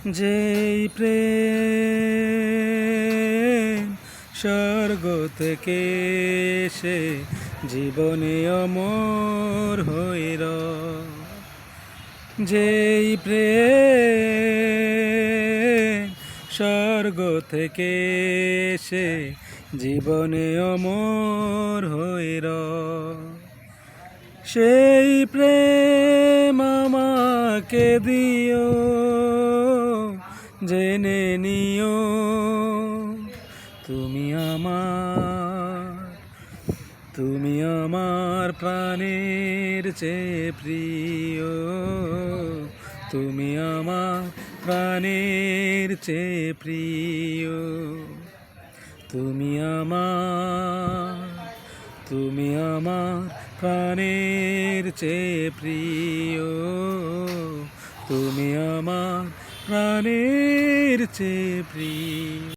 যেই প্রেম স্বর্গ থেকে এসে জীবনে অমর হইল, যেই প্রেম স্বর্গ থেকে এসে জীবনে অমর হইল, সেই প্রেম আমাকে দিও, জেনে নিও তুমি আমার প্রাণের চেয়ে প্রিয়, তুমি আমার প্রাণের চেয়ে প্রিয়, তুমি আমার প্রাণের চেয়ে প্রিয়, তুমি আমার প্রাণের চেয়ে প্রিয়।